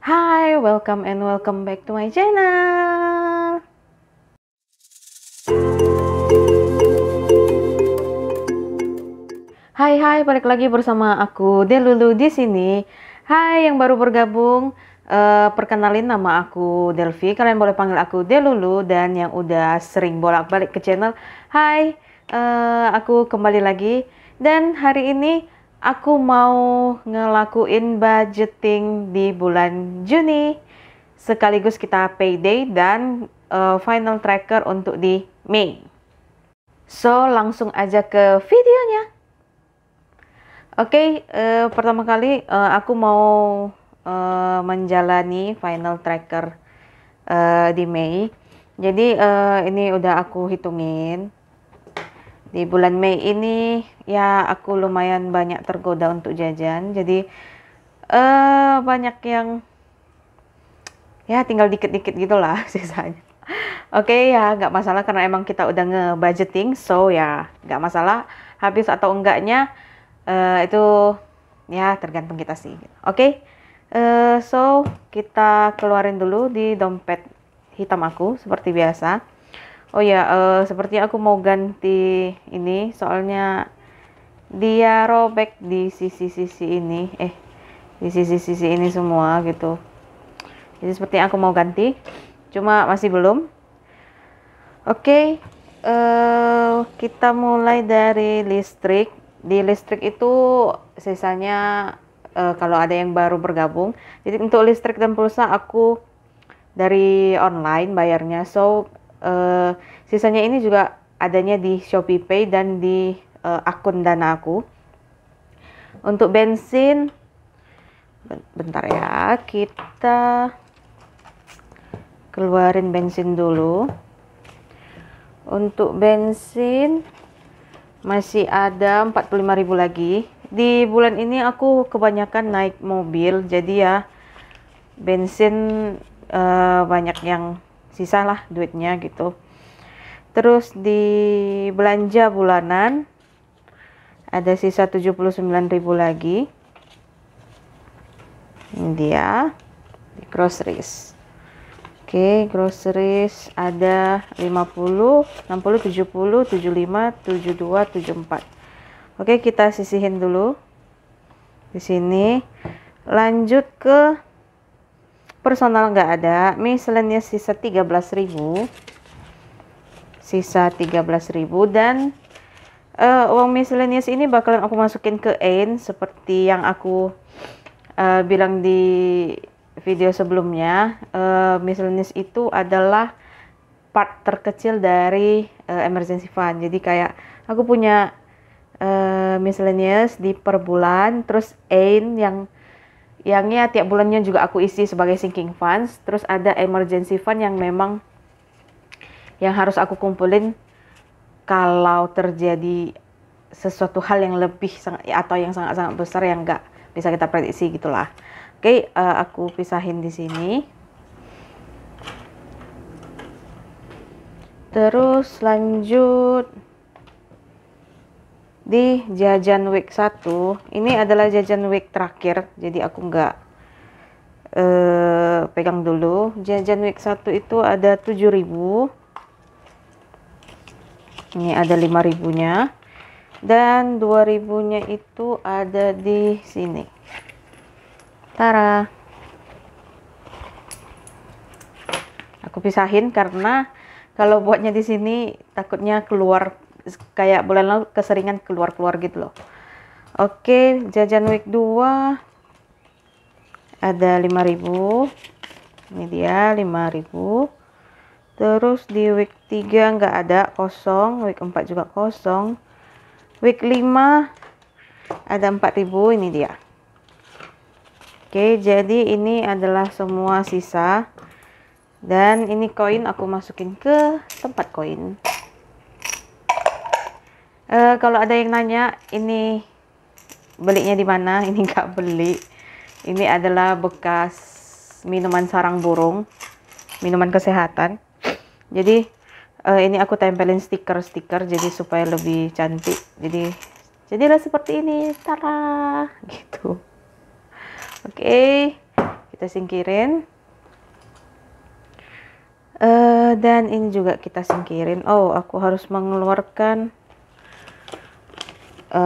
Hi, welcome and welcome back to my channel. Hai, balik lagi bersama aku Delulu di sini. Hai yang baru bergabung, perkenalin nama aku Delvi. Kalian boleh panggil aku Delulu, dan yang udah sering bolak-balik ke channel, hai, aku kembali lagi. Dan hari ini aku mau ngelakuin budgeting di bulan Juni, sekaligus kita payday dan final tracker untuk di Mei. So langsung aja ke videonya. Oke, pertama kali aku mau menjalani final tracker di Mei. Jadi ini udah aku hitungin. Di bulan Mei ini ya aku lumayan banyak tergoda untuk jajan. Jadi banyak yang ya tinggal dikit-dikit gitulah sisanya. Oke, ya nggak masalah karena emang kita udah nge-budgeting, so ya nggak masalah habis atau enggaknya. Itu ya tergantung kita sih. Oke, so kita keluarin dulu di dompet hitam aku seperti biasa. Oh ya, seperti aku mau ganti ini soalnya dia robek di sisi-sisi ini, di sisi-sisi ini semua gitu. Jadi seperti aku mau ganti, cuma masih belum. Oke, kita mulai dari listrik. Di listrik itu sisanya kalau ada yang baru bergabung. Jadi untuk listrik dan pulsa aku dari online bayarnya. So sisanya ini juga adanya di Shopee Pay dan di akun Dana aku. Untuk bensin, bentar ya, kita keluarin bensin dulu. Untuk bensin masih ada 45.000 lagi. Di bulan ini aku kebanyakan naik mobil, jadi ya bensin banyak yang sisa lah duitnya gitu. Terus di belanja bulanan ada sisa 79.000 lagi. Ini dia di groceries. Oke, groceries ada 50, 60, 70, 75, 72, 74. Oke, kita sisihin dulu di sini. Lanjut ke personal, nggak ada. Miscellaneous sisa 13.000. Sisa 13.000, dan uang miscellaneous ini bakalan aku masukin ke AIN seperti yang aku bilang di video sebelumnya. Miscellaneous itu adalah part terkecil dari emergency fund. Jadi kayak aku punya miscellaneous di per bulan, terus AIN yangnya tiap bulannya juga aku isi sebagai sinking funds, terus ada emergency fund yang memang yang harus aku kumpulin kalau terjadi sesuatu hal yang lebih atau yang sangat-sangat besar yang nggak bisa kita prediksi gitulah. Oke, aku pisahin di sini. Terus lanjut di jajan week 1. Ini adalah jajan week terakhir, jadi aku nggak pegang dulu. Jajan week 1 itu ada 7.000. Ini ada 5.000-nya. Dan 2.000-nya itu ada di sini. Tara. Aku pisahin karena kalau buatnya di sini takutnya keluar kayak bulan lalu keseringan keluar-keluar gitu loh. Oke, jajan week 2 ada 5.000. Ini dia 5.000. Terus di week 3 nggak ada, kosong. Week 4 juga kosong. Week 5 ada 4.000, ini dia. Oke, jadi ini adalah semua sisa. Dan ini koin aku masukin ke tempat koin. Kalau ada yang nanya ini belinya di mana, ini nggak beli. Ini adalah bekas minuman sarang burung, minuman kesehatan. Jadi ini aku tempelin stiker-stiker jadi supaya lebih cantik. Jadilah seperti ini, tara, gitu. Oke, kita singkirin. Dan ini juga kita singkirin. Oh, aku harus mengeluarkan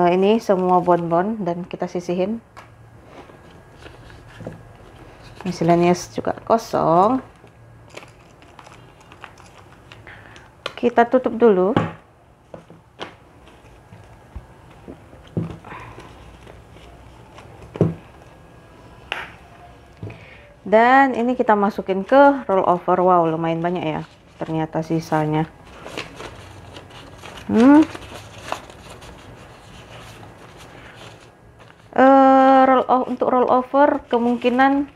ini semua bonbon dan kita sisihin. Miscellaneous juga kosong. Kita tutup dulu. Dan ini kita masukin ke roll over. Wow, lumayan banyak ya ternyata sisanya. Untuk roll over kemungkinan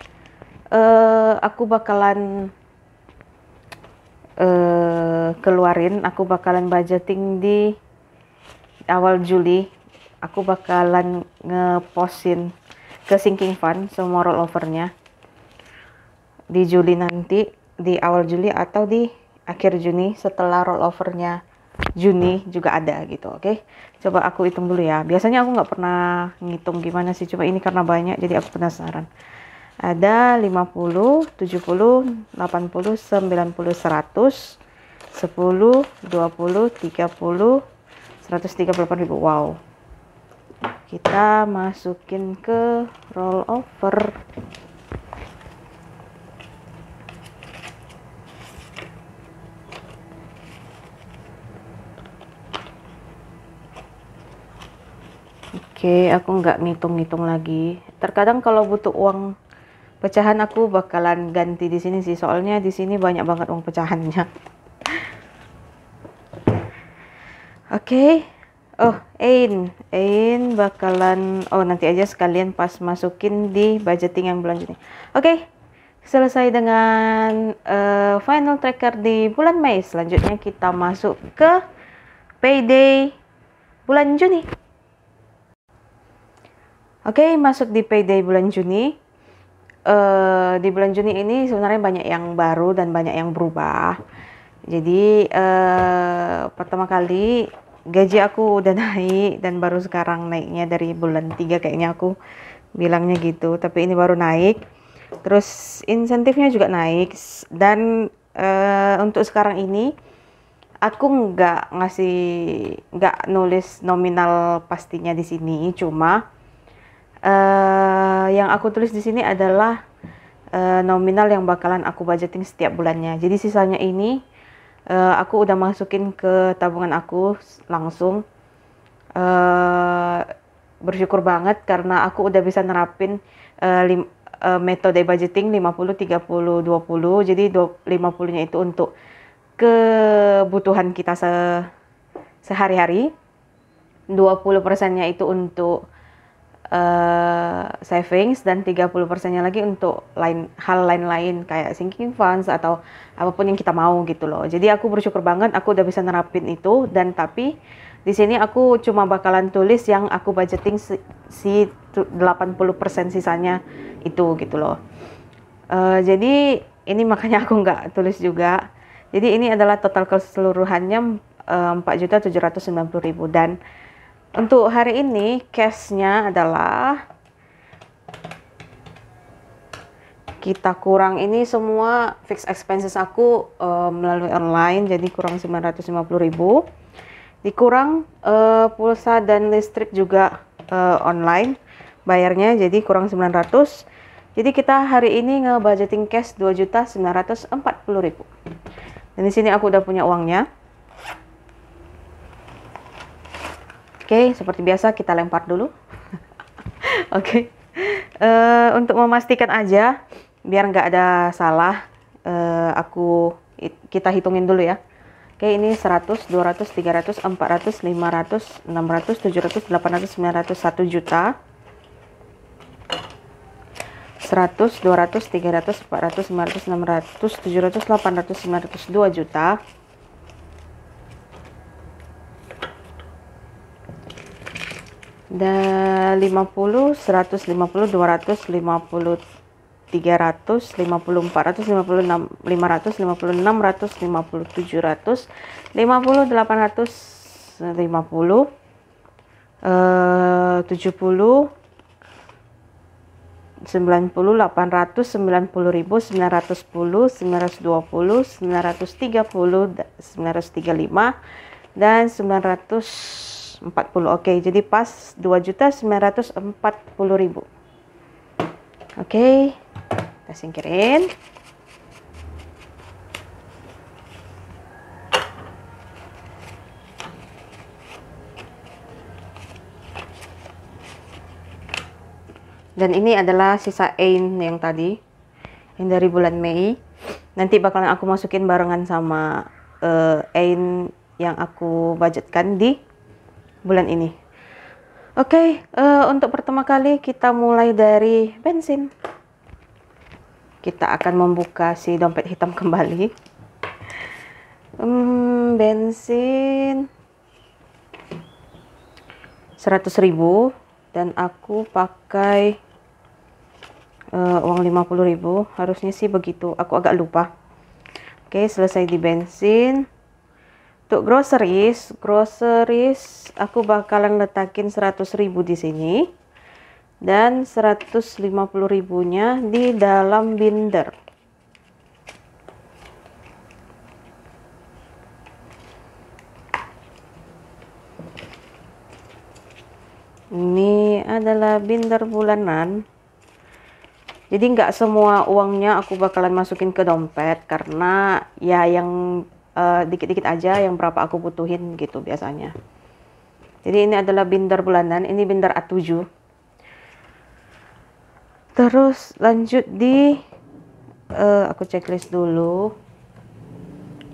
aku bakalan keluarin, aku bakalan budgeting di awal Juli. Aku bakalan ngepostin ke sinking fund semua roll overnya di Juli nanti, di awal Juli atau di akhir Juni setelah roll overnya Juni juga ada gitu. Oke, coba aku hitung dulu ya. Biasanya aku nggak pernah ngitung gimana sih, cuma ini karena banyak jadi aku penasaran. Ada 50, 70, 80, 90, 100, 10, 20, 30, 138 ribu. Wow, kita masukin ke roll over. Oke, aku nggak ngitung-ngitung lagi. Terkadang kalau butuh uang pecahan aku bakalan ganti di sini sih, soalnya di sini banyak banget uang pecahannya. Oke. Oh, Ain bakalan, oh nanti aja sekalian pas masukin di budgeting yang bulan Juni. Oke, selesai dengan final tracker di bulan Mei. Selanjutnya kita masuk ke payday bulan Juni. Oke, masuk di payday bulan Juni. Di bulan Juni ini sebenarnya banyak yang baru dan banyak yang berubah. Jadi pertama kali gaji aku udah naik dan baru sekarang naiknya dari bulan 3 kayaknya aku bilangnya gitu. Tapi ini baru naik. Terus insentifnya juga naik dan untuk sekarang ini aku nggak nulis nominal pastinya di sini, cuma yang aku tulis di sini adalah nominal yang bakalan aku budgeting setiap bulannya. Jadi sisanya ini aku udah masukin ke tabungan aku langsung. Bersyukur banget karena aku udah bisa nerapin metode budgeting 50 30 20. Jadi 50-nya itu untuk kebutuhan kita sehari-hari. 20%-nya itu untuk savings dan 30%-nya lagi untuk hal lain-lain kayak sinking funds atau apapun yang kita mau gitu loh. Jadi aku bersyukur banget aku udah bisa nerapin itu, dan tapi di sini aku cuma bakalan tulis yang aku budgeting si 80% sisanya itu gitu loh. Jadi ini makanya aku nggak tulis juga. Jadi ini adalah total keseluruhannya 4.790.000, dan untuk hari ini cashnya adalah kita kurang ini semua fixed expenses aku melalui online, jadi kurang 950.000. Dikurang pulsa dan listrik juga online bayarnya, jadi kurang 900. Jadi kita hari ini nge-budgeting cash 2.940.000. Dan di sini aku udah punya uangnya. Oke, seperti biasa kita lempar dulu. Oke. Untuk memastikan aja biar nggak ada salah, kita hitungin dulu ya. Oke, ini 100, 200, 300, 400, 500, 600, 700, 800, 900, 1 juta. 100, 200, 300, 400, 500, 600, 700, 800, 900, 2 juta. Dan 50, 150, 200, 50, 300, 50, 400, 56, 500, 56, 600, 50, 700, 50, 800, 50, 70, 90, 800, 90.000, 910, 920, 930, 935, dan 940. Oke, jadi pas 2.940.000. Oke, kita singkirin. Dan ini adalah sisa AIN yang tadi, yang dari bulan Mei. Nanti bakalan aku masukin barengan sama AIN yang aku budgetkan di bulan ini. Oke, untuk pertama kali kita mulai dari bensin. Kita akan membuka si dompet hitam kembali. Bensin 100.000 dan aku pakai uang 50.000. Harusnya sih begitu, aku agak lupa. Oke, selesai di bensin. Untuk groceries aku bakalan letakin 100.000 di sini dan 150.000-nya di dalam binder. Ini adalah binder bulanan. Jadi nggak semua uangnya aku bakalan masukin ke dompet karena ya yang dikit-dikit aja yang berapa aku butuhin gitu biasanya. Jadi ini adalah binder bulanan, ini binder A7. Terus lanjut di aku checklist dulu.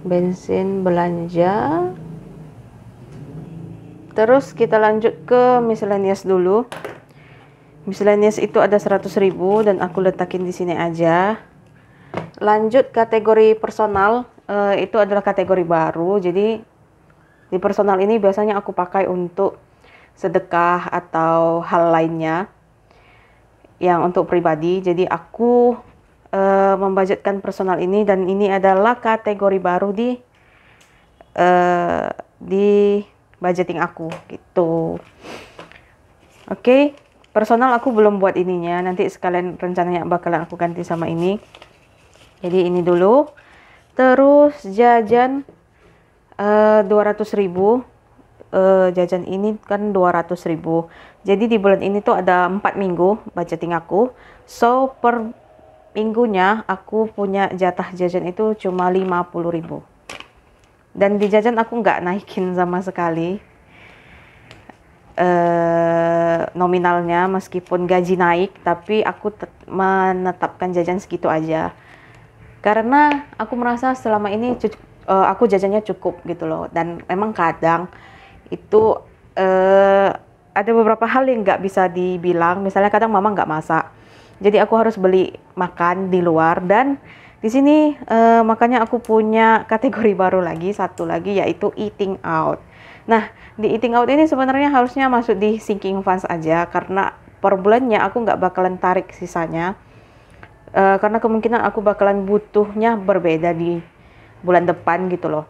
Bensin, belanja. Terus kita lanjut ke miscellaneous dulu. Miscellaneous itu ada 100.000 dan aku letakin di sini aja. Lanjut kategori personal, itu adalah kategori baru. Jadi di personal ini biasanya aku pakai untuk sedekah atau hal lainnya yang untuk pribadi. Jadi aku membudgetkan personal ini dan ini adalah kategori baru di budgeting aku gitu. Oke, personal aku belum buat ininya. Nanti sekalian rencananya bakalan aku ganti sama ini. Jadi ini dulu. Terus jajan 200.000. Jajan ini kan 200.000. Jadi di bulan ini tuh ada 4 minggu budgeting aku. So per minggunya aku punya jatah jajan itu cuma 50.000. Dan di jajan aku nggak naikin sama sekali nominalnya, meskipun gaji naik, tapi aku menetapkan jajan segitu aja. Karena aku merasa selama ini aku jajannya cukup gitu loh. Dan memang kadang itu ada beberapa hal yang nggak bisa dibilang. Misalnya kadang mama nggak masak, jadi aku harus beli makan di luar. Dan di sini makanya aku punya kategori baru lagi, satu lagi, yaitu eating out. Nah, di eating out ini sebenarnya harusnya masuk di sinking funds aja, karena per bulannya aku nggak bakalan tarik sisanya. Karena kemungkinan aku bakalan butuhnya berbeda di bulan depan gitu loh.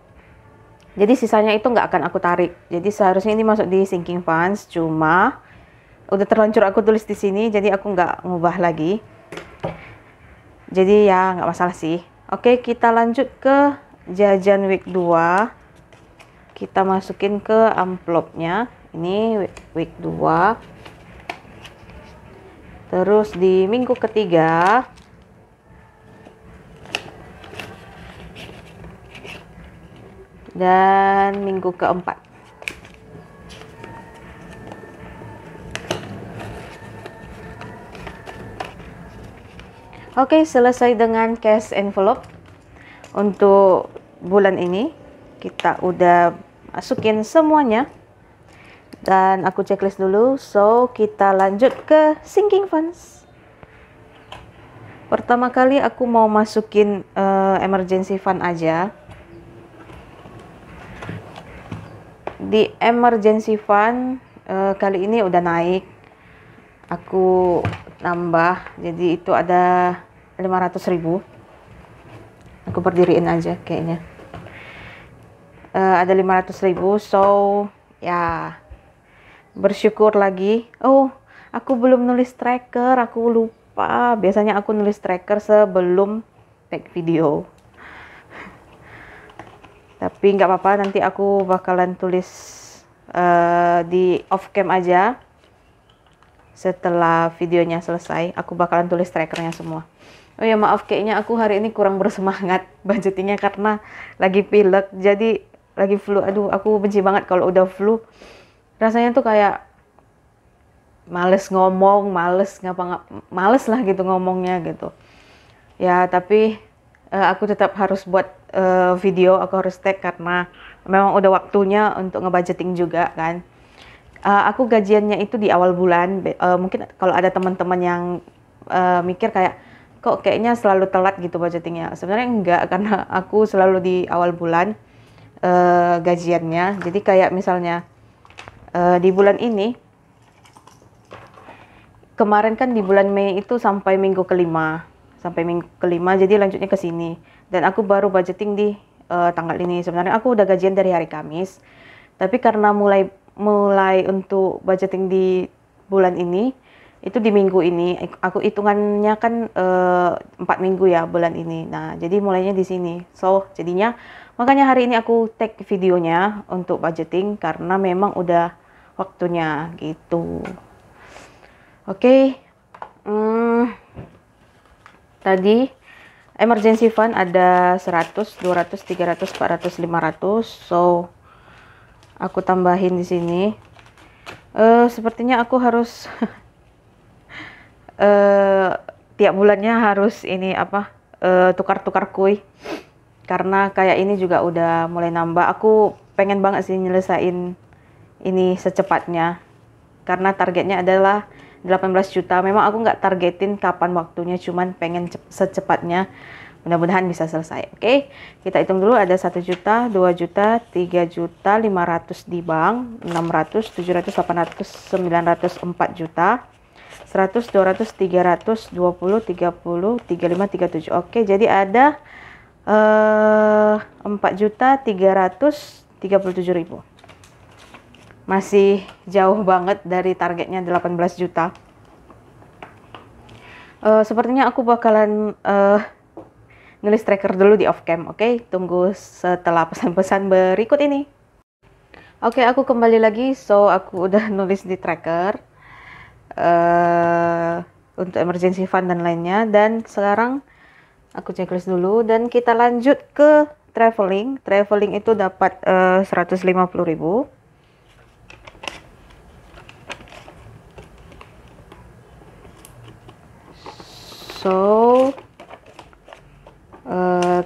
Jadi sisanya itu nggak akan aku tarik. Jadi seharusnya ini masuk di sinking funds, cuma udah terlanjur aku tulis di sini, jadi aku nggak ngubah lagi. Jadi ya nggak masalah sih. Oke, kita lanjut ke jajan week 2. Kita masukin ke amplopnya. Ini week 2. Terus di minggu ketiga dan minggu keempat. Oke, selesai dengan cash envelope untuk bulan ini. Kita udah masukin semuanya dan aku checklist dulu. So kita lanjut ke sinking funds. Pertama kali aku mau masukin emergency fund aja. Di emergency fund kali ini udah naik, aku nambah, jadi itu ada 500.000. aku berdiriin aja kayaknya. Ada 500.000, so ya bersyukur lagi. Oh, aku belum nulis tracker, aku lupa. lupa. Biasanya aku nulis tracker sebelum take video. Tapi nggak apa-apa, nanti aku bakalan tulis di off cam aja. Setelah videonya selesai, aku bakalan tulis trackernya semua. Oh ya maaf, kayaknya aku hari ini kurang bersemangat budgetingnya karena lagi pilek, jadi lagi flu. Aduh, aku benci banget kalau udah flu. Rasanya tuh kayak males ngomong, males males lah gitu ngomongnya gitu. Ya tapi aku tetap harus buat video, aku harus tag karena memang udah waktunya untuk ngebudgeting juga kan. Aku gajiannya itu di awal bulan. Mungkin kalau ada teman-teman yang mikir kayak kok kayaknya selalu telat gitu budgetingnya. Sebenarnya enggak, karena aku selalu di awal bulan gajiannya. Jadi kayak misalnya di bulan ini, kemarin kan di bulan Mei itu sampai minggu kelima, jadi lanjutnya ke sini. Dan aku baru budgeting di tanggal ini. Sebenarnya aku udah gajian dari hari Kamis, tapi karena mulai untuk budgeting di bulan ini, itu di minggu ini, aku hitungannya kan 4 minggu ya bulan ini. Nah, jadi mulainya di sini. So, jadinya makanya hari ini aku take videonya untuk budgeting karena memang udah waktunya gitu. Oke. Tadi emergency fund ada 100, 200, 300, 400, 500. So, aku tambahin di sini. Sepertinya aku harus tiap bulannya harus ini tukar-tukar kue. Karena kayak ini juga udah mulai nambah. Aku pengen banget sih nyelesain ini secepatnya. Karena targetnya adalah 18 juta. Memang aku nggak targetin kapan waktunya, cuman pengen secepatnya. Mudah-mudahan bisa selesai. Oke, kita hitung dulu. Ada 1 juta, 2 juta, 3 juta, 500 di bank, 600, 700, 800, 900, 4 juta, 100, 200, 300, 20, 30, 35, 37. Oke, jadi ada 4.337.000. Masih jauh banget dari targetnya 18 juta. Sepertinya aku bakalan nulis tracker dulu di off cam. Oke, tunggu setelah pesan-pesan berikut ini. Oke, aku kembali lagi. So, aku udah nulis di tracker untuk emergency fund dan lainnya. Dan sekarang aku checklist dulu dan kita lanjut ke traveling. Traveling itu dapat 150.000. So,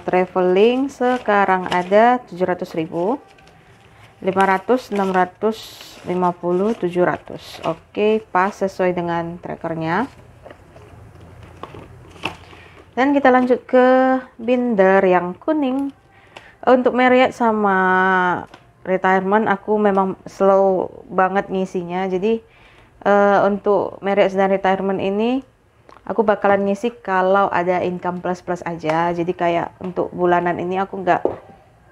traveling sekarang ada 700.000, 500, 650, 700. Oke, pas sesuai dengan trackernya. Dan kita lanjut ke binder yang kuning. Untuk Marriott sama retirement aku memang slow banget ngisinya. Jadi untuk Marriott dan retirement ini aku bakalan ngisi kalau ada income plus aja. Jadi kayak untuk bulanan ini aku nggak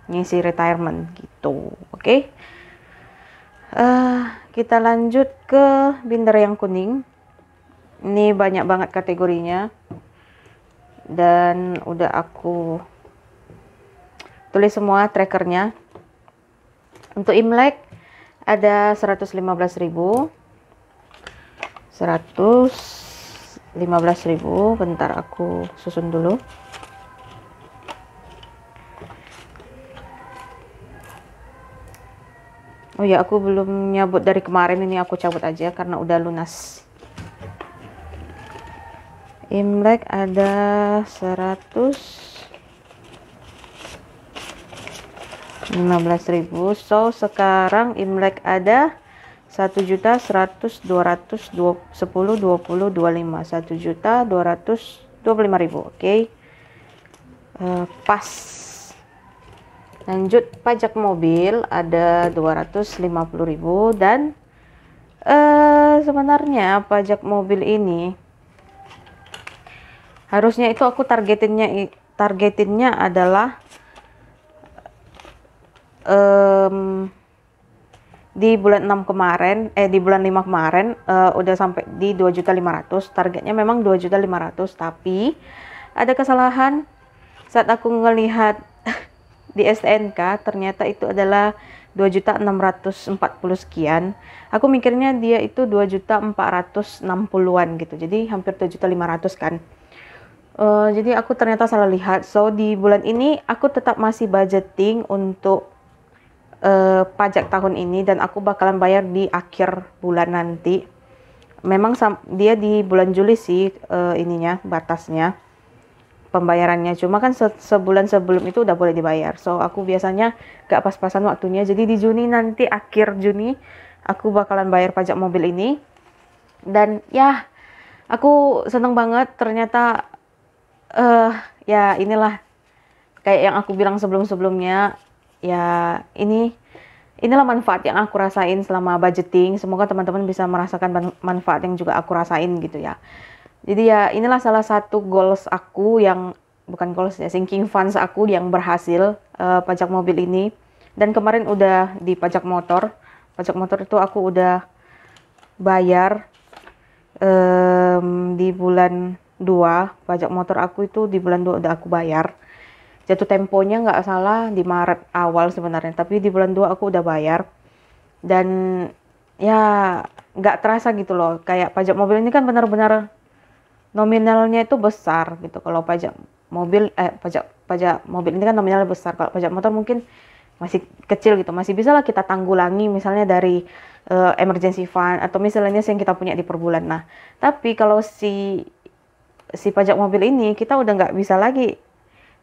ngisi retirement gitu. Oke. Kita lanjut ke binder yang kuning. Ini banyak banget kategorinya. Dan udah aku tulis semua trackernya. Untuk Imlek ada 115.000. 115.000, bentar aku susun dulu. Oh ya, aku belum nyabut dari kemarin, ini aku cabut aja karena udah lunas. Imlek ada 115.000. So, sekarang Imlek ada 1.100, 200, 10, 20, 25. 1.225.000. Oke. Pas. Lanjut pajak mobil ada 250.000 dan sebenarnya pajak mobil ini harusnya itu aku targetinnya adalah di bulan 6 kemarin, di bulan 5 kemarin udah sampai di 2.500.000. Targetnya memang 2.500.000, tapi ada kesalahan saat aku ngelihat di STNK, ternyata itu adalah 2.640.000 sekian. Aku mikirnya dia itu 2.460.000-an gitu. Jadi hampir 2.500.000 kan. Jadi aku ternyata salah lihat. So di bulan ini aku tetap masih budgeting untuk pajak tahun ini, dan aku bakalan bayar di akhir bulan nanti. Memang dia di bulan Juli sih ininya batasnya pembayarannya, cuma kan sebulan sebelum itu udah boleh dibayar. So aku biasanya gak pas-pasan waktunya, jadi di Juni nanti, akhir Juni aku bakalan bayar pajak mobil ini. Dan ya aku seneng banget, ternyata ya inilah kayak yang aku bilang sebelum-sebelumnya, ya inilah manfaat yang aku rasain selama budgeting. Semoga teman-teman bisa merasakan manfaat yang juga aku rasain gitu ya. Jadi ya inilah salah satu goals aku yang, bukan goals ya, sinking funds aku yang berhasil pajak mobil ini. Dan kemarin udah di pajak motor itu aku udah bayar di bulan 2. Pajak motor aku itu di bulan 2 udah aku bayar. Jatuh temponya nggak salah di Maret awal sebenarnya, tapi di bulan 2 aku udah bayar. Dan ya nggak terasa gitu loh, kayak pajak mobil ini kan benar-benar nominalnya itu besar gitu. Kalau pajak mobil pajak mobil ini kan nominalnya besar. Kalau pajak motor mungkin masih kecil gitu, masih bisa lah kita tanggulangi misalnya dari emergency fund atau misalnya yang kita punya di per bulan. Nah tapi kalau si pajak mobil ini kita udah nggak bisa lagi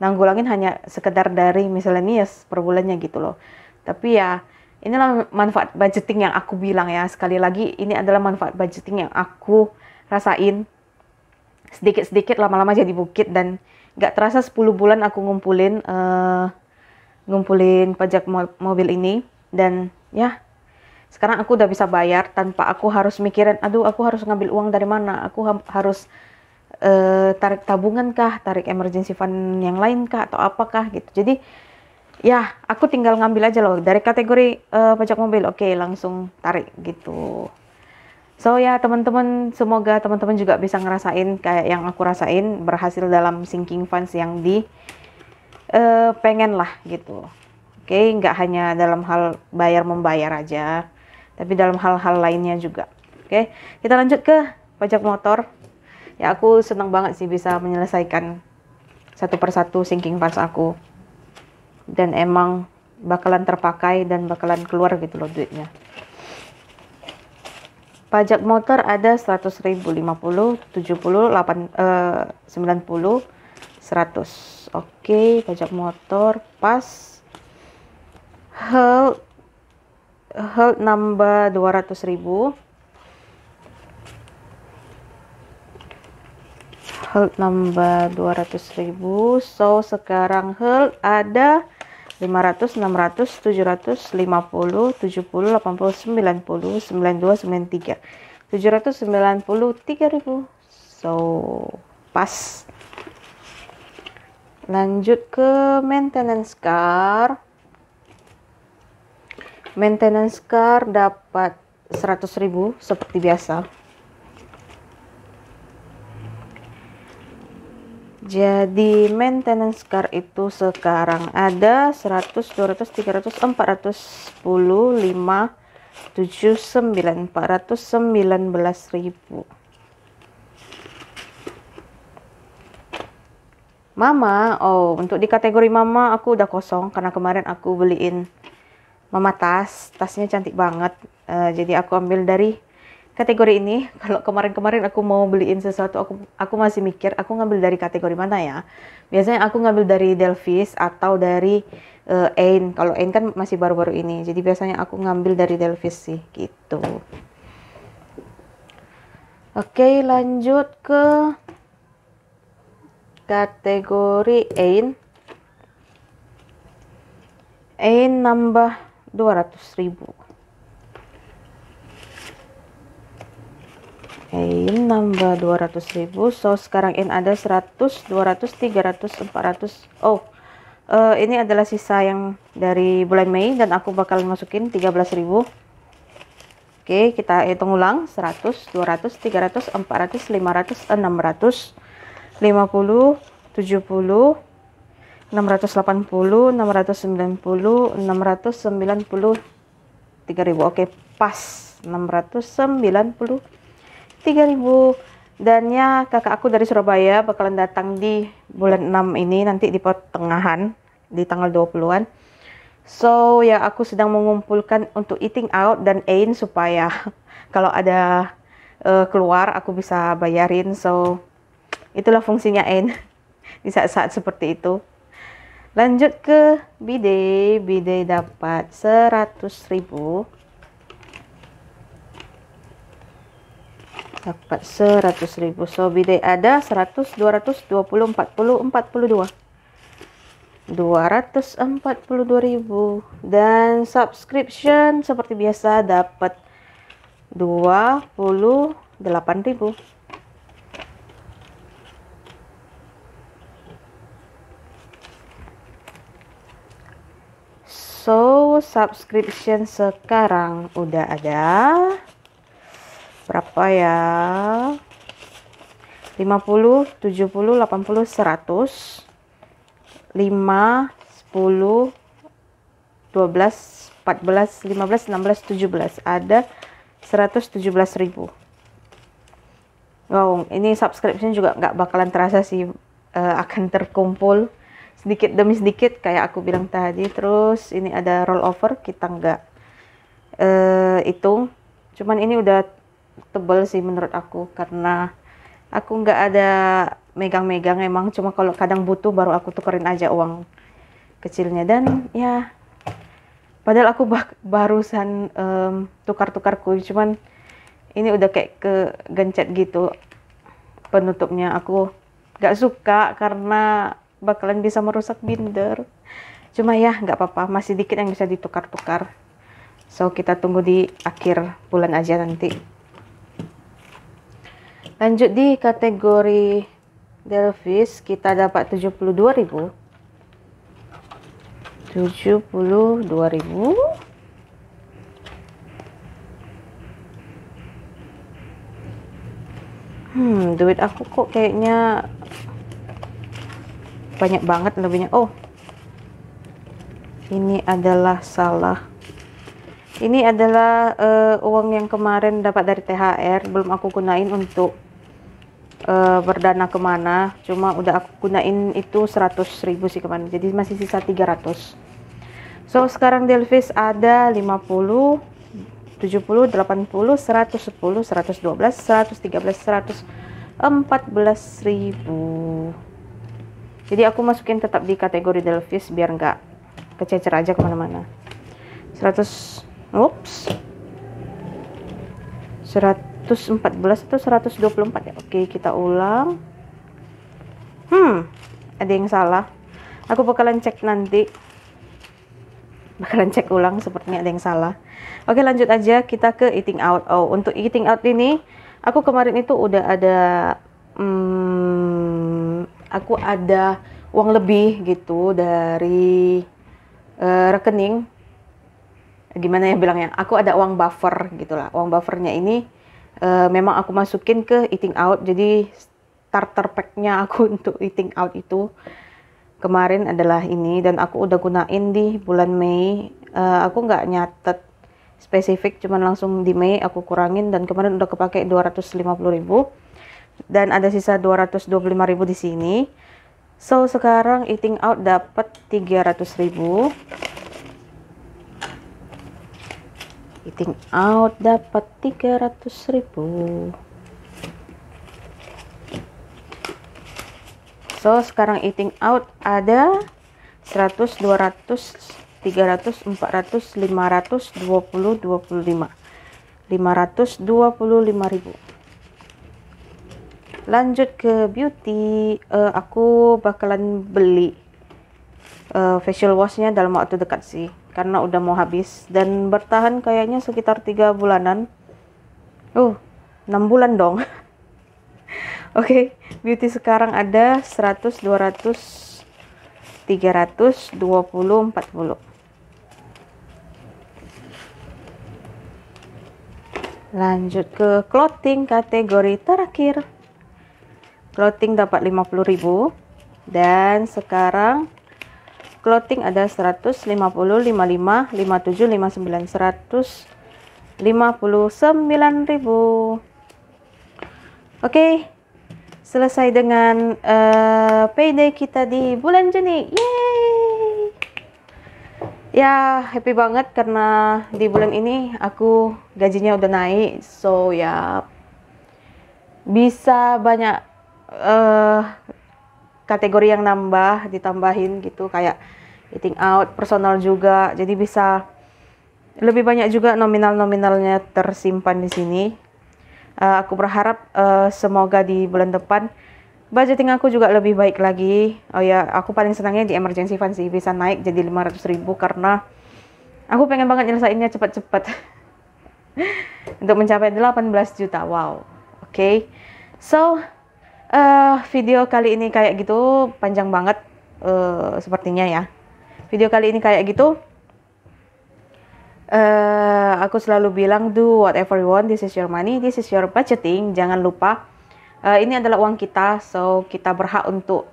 nanggulangin hanya sekedar dari miscellaneous per bulannya gitu loh. Tapi ya inilah manfaat budgeting yang aku bilang ya, sekali lagi ini adalah manfaat budgeting yang aku rasain. Sedikit-sedikit lama-lama jadi bukit, dan gak terasa 10 bulan aku ngumpulin pajak mobil ini. Dan ya sekarang aku udah bisa bayar tanpa aku harus mikirin, aduh aku harus ngambil uang dari mana, aku harus tarik tabungan kah, tarik emergency fund yang lain kah, atau apakah gitu. Jadi ya aku tinggal ngambil aja loh dari kategori pajak mobil, oke langsung tarik gitu. So ya teman-teman, semoga teman-teman juga bisa ngerasain kayak yang aku rasain, berhasil dalam sinking funds yang pengen lah gitu. Oke, nggak hanya dalam hal bayar-membayar aja, tapi dalam hal-hal lainnya juga. Oke, kita lanjut ke pajak motor. Ya aku senang banget sih bisa menyelesaikan satu persatu sinking funds aku, dan emang bakalan terpakai dan bakalan keluar gitu loh duitnya. Pajak motor ada 100.000, 50, 70, 90, 100. Oke, pajak motor pas. Health nambah 200.000. Health nambah 200.000. So sekarang health ada 500, 600, 700, 50, 70, 80, 90, 92, 93. 793.000. So pas. Lanjut ke maintenance car. Maintenance car dapat 100.000 seperti biasa. Jadi maintenance car itu sekarang ada 100, 200, 300, 410, 5, 7, 9, 419.000. Mama, untuk di kategori mama aku udah kosong karena kemarin aku beliin mama tasnya cantik banget. Jadi aku ambil dari kategori ini. Kalau kemarin-kemarin aku mau beliin sesuatu, aku masih mikir aku ngambil dari kategori mana ya. Biasanya aku ngambil dari Delvis atau dari Ain. Kalau Ain kan masih baru-baru ini, jadi biasanya aku ngambil dari Delvis sih gitu. Oke, lanjut ke kategori Ain. Ain nambah 200.000. Ain nambah 200.000. So sekarang Ain ada 100, 200, 300, 400. Ini adalah sisa yang dari bulan Mei dan aku bakal masukin 13.000. Oke, kita hitung ulang. 100, 200, 300, 400, 500, 600, 50, 70, 680, 690, 693.000. Oke, pas 693.000. Dan ya, kakak aku dari Surabaya bakalan datang di bulan 6 ini, nanti di pertengahan, di tanggal 20-an. So, ya aku sedang mengumpulkan untuk eating out dan Ain supaya kalau ada keluar aku bisa bayarin. So, itulah fungsinya Ain di saat-saat seperti itu. Lanjut ke Bidai. Bidai dapat 100.000. Dapat 100.000. So, Bidai ada 100, 200, 20, 40, 42. 242.000. Dan subscription seperti biasa dapat 28.000. So, subscription sekarang udah ada berapa ya? 50, 70, 80, 100, 5, 10, 12, 14, 15, 16, 17. Ada 117.000. Wow, ini subscription juga nggak bakalan terasa sih, akan terkumpul sedikit demi sedikit kayak aku bilang tadi. Terus ini ada rollover, kita nggak hitung. Cuman ini udah tebal sih menurut aku, karena aku nggak ada megang-megang emang, cuma kalau kadang butuh baru aku tukerin aja uang kecilnya. Dan ya, padahal aku barusan tukar-tukar kuis, cuman ini udah kayak ke gencet gitu penutupnya. Aku nggak suka karena bakalan bisa merusak binder. Cuma ya nggak apa-apa, masih dikit yang bisa ditukar-tukar. So, kita tunggu di akhir bulan aja nanti. Lanjut di kategori Delvis, kita dapat 72.000. 72.000. Duit aku kok kayaknya banyak banget lebihnya. Oh, ini adalah salah. Ini adalah uang yang kemarin dapat dari THR, belum aku gunain untuk berdana kemana. Cuma udah aku gunain itu 100.000 sih kemarin, jadi masih sisa 300. So, sekarang Delvis ada 50, 70, 80, 110, 112, 113, 114.000. Jadi aku masukin tetap di kategori Delvis biar nggak kececer aja kemana-mana. 114 atau 124 ya. Oke, kita ulang. Ada yang salah. Aku bakalan cek nanti. Bakalan cek ulang, sepertinya ada yang salah. Oke, lanjut aja kita ke eating out. Oh, untuk eating out ini aku kemarin itu udah ada aku ada uang lebih gitu dari rekening. Gimana ya bilangnya? Aku ada uang buffer gitulah. Uang buffernya ini memang aku masukin ke eating out. Jadi starter packnya aku untuk eating out itu kemarin adalah ini, dan aku udah gunain di bulan Mei. Aku nggak nyatet spesifik, cuman langsung di Mei aku kurangin, dan kemarin udah kepake 250.000 dan ada sisa 225.000 di sini. So, sekarang eating out dapat 300.000. Eating out dapat 300.000. So, sekarang eating out ada 100, 200, 300, 400, 500, 20, 25. 525.000. Lanjut ke beauty. Aku bakalan beli facial washnya dalam waktu dekat sih, karena udah mau habis dan bertahan kayaknya sekitar 3 bulanan. 6 bulan dong. Oke, beauty sekarang ada 100, 200, 300, 20, 40. Lanjut ke clothing kategori terakhir. Clothing dapat 50.000 dan sekarang clothing ada 150, 55, 57, 59, 159.000. Oke, selesai dengan payday kita di bulan Juni. Yeay! Ya, happy banget karena di bulan ini aku gajinya udah naik. So, ya bisa banyak kategori yang ditambahin gitu. Kayak eating out, personal juga. Jadi bisa lebih banyak juga nominal-nominalnya tersimpan di sini. Aku berharap semoga di bulan depan budgeting aku juga lebih baik lagi. Oh ya, aku paling senangnya di emergency fund sih, bisa naik jadi 500.000 karena aku pengen banget nyelesainnya cepat-cepat. Untuk mencapai 18 juta. Wow. Oke. So, video kali ini kayak gitu, panjang banget sepertinya ya. Video kali ini kayak gitu. Aku selalu bilang do whatever you want, this is your money, this is your budgeting. Jangan lupa ini adalah uang kita, so kita berhak untuk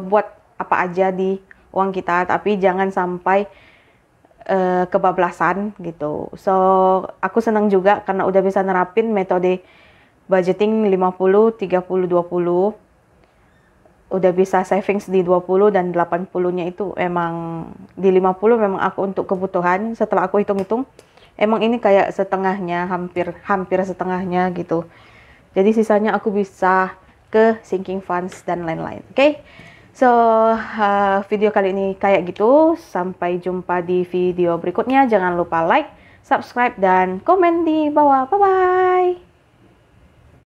buat apa aja di uang kita, tapi jangan sampai kebablasan gitu. So aku senang juga karena udah bisa nerapin metode budgeting 50, 30, 20. Udah bisa savings di 20 dan 80-nya itu emang di 50 memang aku untuk kebutuhan. Setelah aku hitung-hitung, emang ini kayak setengahnya, hampir setengahnya gitu. Jadi sisanya aku bisa ke sinking funds dan lain-lain. Oke. So, video kali ini kayak gitu. Sampai jumpa di video berikutnya. Jangan lupa like, subscribe, dan komen di bawah. Bye-bye.